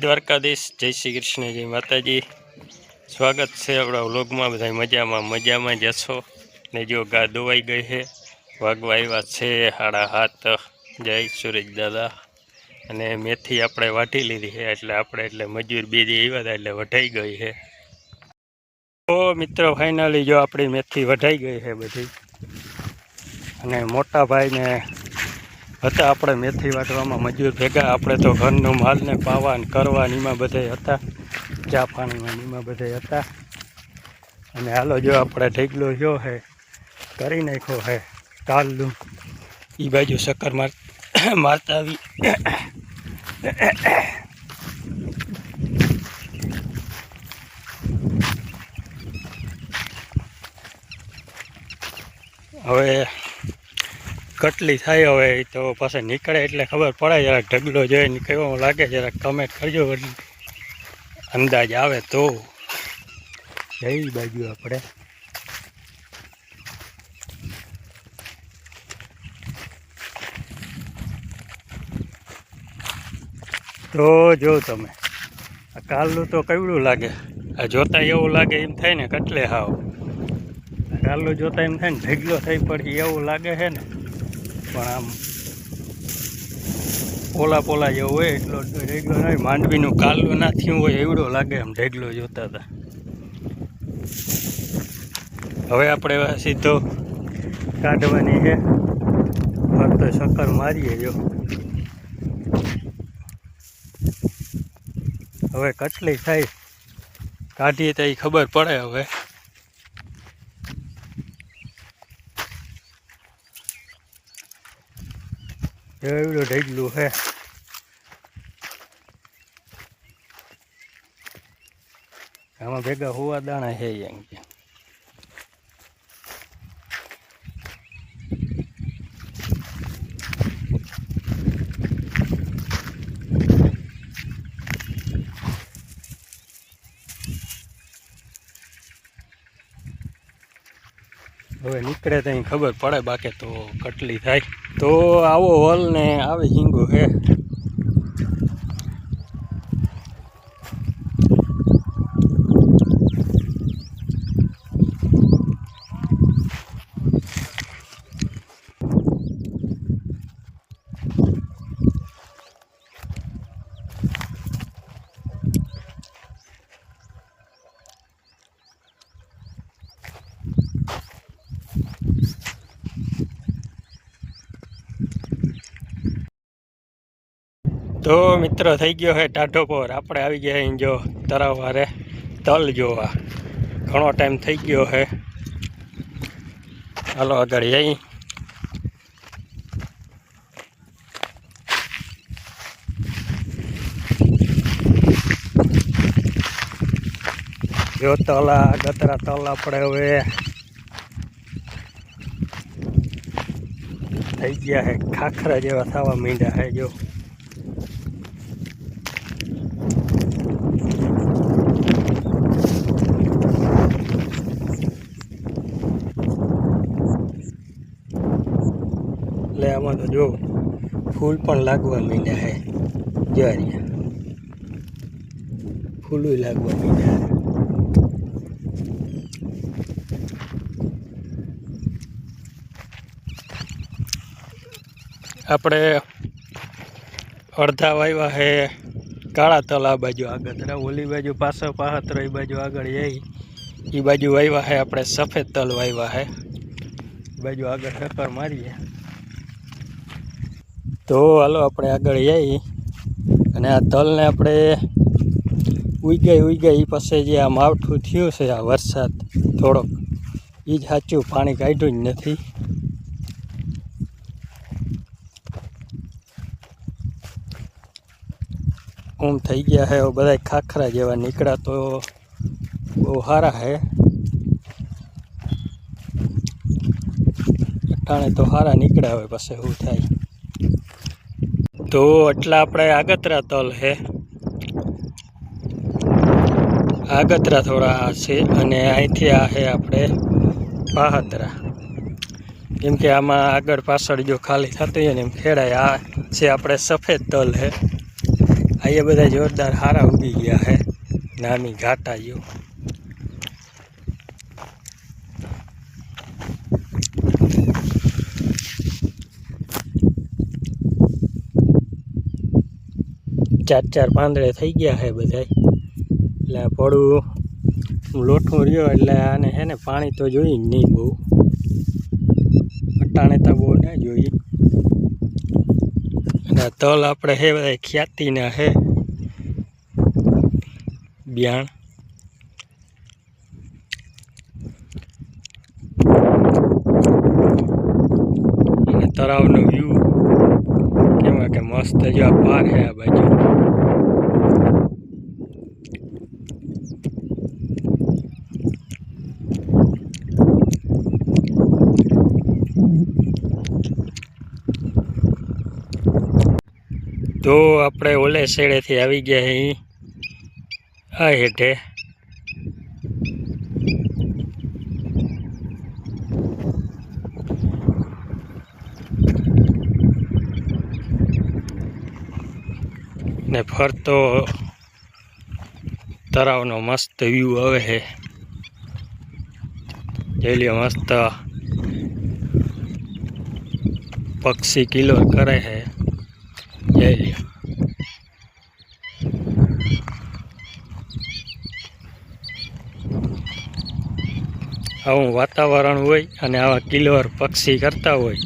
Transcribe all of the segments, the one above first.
દ્વારકાધીશ, જય શ્રી કૃષ્ણ, જય માતાજી। સ્વાગત છે આપણા વ્લોગમાં। બધા મજામાં જશો ને। જો ગા દોવાઈ ગઈ છે, વાગવા આવ્યા છે 7:30। જય સુરેશ દાદા। અને મેથી આપણે વાટી લીધી છે, એટલે મજૂર બે દી આવ્યા હતા એટલે વઢાઈ ગઈ છે। તો મિત્રો ફાઇનલી જો આપણી મેથી વઢાઈ ગઈ છે બધી। અને મોટા ભાઈને હતા આપણે મેથી વાટવામાં મજૂર ભેગા। આપણે તો ઘરનું માલને પાવા કરવા એમાં બધે હતા, ચા પાણીમાં એમાં બધે હતા। અને હાલો જો આપણે ઢેગલો જો છે કરી નાખ્યો છે કાલનું, એ બાજુ ચક્કર મારતા આવી। હવે કેટલી થાય હવે તો પાછા નીકળે એટલે ખબર પડે। જરાક ઢગલો જોઈને કેવો લાગે જરાક કમેન્ટ કરજો, અંદાજ આવે તો। જઈ બાજુ આપણે તો જો તમે આ કાલનું તો કેવડું લાગે, આ જોતા એવું લાગે એમ થાય ને કેટલે હાવ કાલનું જોતા એમ થાય ને ઢગલો થઈ પડી એવું લાગે છે ને। પણ આમ પોલા જેવું હોય એટલો ઢેગલો નહીં, માંડવીનું કાલનું ના થયું હોય એવડો લાગે આમ ઢેગલો જોતા હતા। હવે આપણે સીધો કાઢવાની છે, ફરતો ચક્કર મારીએ જો। હવે કેટલી થાય કાઢીએ તો એ ખબર પડે। હવે એવડું ઢેગલું છે, આમાં ભેગા હોવા દાણા છે એમ કે। હવે નીકળે તો ખબર પડે, બાકી તો કેટલી થાય। તો આવો હોલ ને આવી ઝીંગું છે। તો મિત્રો થઈ ગયો છે ટાઢો પર, આપણે આવી ગયા જો તરાવારે તલ જોવા। ઘણો ટાઈમ થઈ ગયો છે, હાલો આગળ જઈ। જો તલા ગતરા તલ આપણે હવે થઈ ગયા છે, ખાખરા જેવા થવા માંડ્યા છે જો। એટલે આમાં તો જો ફૂલ પણ લાગવા માંડ્યા છે, જ્વારિયા ફૂલ લાગવા માંડ્યા છે। આપણે અડધા વાવ્યા છે કાળા તલ આ બાજુ આગળ, ઓલી બાજુ પાછો પાહતરો એ બાજુ આગળ જઈ એ બાજુ વાવ્યા છે આપણે સફેદ તલ વાવ્યા છે, એ બાજુ આગળ ચક્કર મારીએ। તો હાલો આપણે આગળ જઈ અને આ તલને આપણે ઉઈ ગઈ પછી જે આ માવઠું થયું છે, આ વરસાદ થોડોક એ જ સાચું, પાણી કાઢ્યું જ નથી। થઈ ગયા છે બધા ખાખરા જેવા નીકળ્યા, તો બહુ સારા છે અટાણે તો સારા નીકળ્યા હોય, પછી શું થાય। તો એટલા આપણે આગતરા તલ છે, આગતરા થોડા છે, અને અહીંથી આ છે આપણે પાહતરા। કેમ કે આમાં આગળ પાછળ જો ખાલી થતું હોય ને એમ ખેડાય। આ છે આપણે સફેદ તલ છે, અહીંયા બધા જોરદાર હારા ઉગી ગયા છે નામી ઘાટા જો ચાર પાંદડે થઈ ગયા છે બધા એટલે પડું લોઠું રહ્યો એટલે આને હે ને પાણી તો જોઈએ જ નહીં બહુ અટાણે તો બહુ ના જોઈએ અને તલ આપણે હે બધા ખ્યાતિના હે બિયાણ અને તળાવનો વ્યૂ કેવા કે મસ્ત જો આ પાર હે આ બાજુ તો આપણે ઓલે શેડેથી આવી ગયા અહીં આ હેઠે ને ફરતો તળાવનો મસ્ત વ્યૂ આવે છે જોઈ લ્યો મસ્ત પક્ષી કિલોર કરે છે જોઈ લ્યો આવું વાતાવરણ હોય અને આવા કિલોર પક્ષી કરતા હોય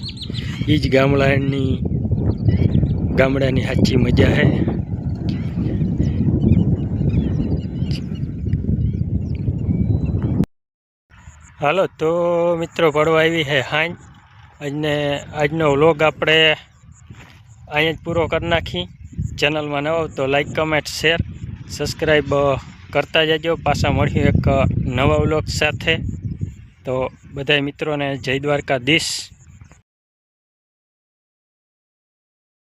એ જ ગામડાની સાચી મજા છે હાલો તો મિત્રો પડવા આવી છે હાંજ અને આજનો વ્લોગ આપણે અહીંયા જ પૂરો કરી નાખી ચેનલમાં નવો તો લાઈક કમેન્ટ શેર સબસ્ક્રાઈબ કરતા જજો પાછા મળ્યું એક નવા વ્લોગ સાથે તો બધા મિત્રોને જય દ્વારકાધીશ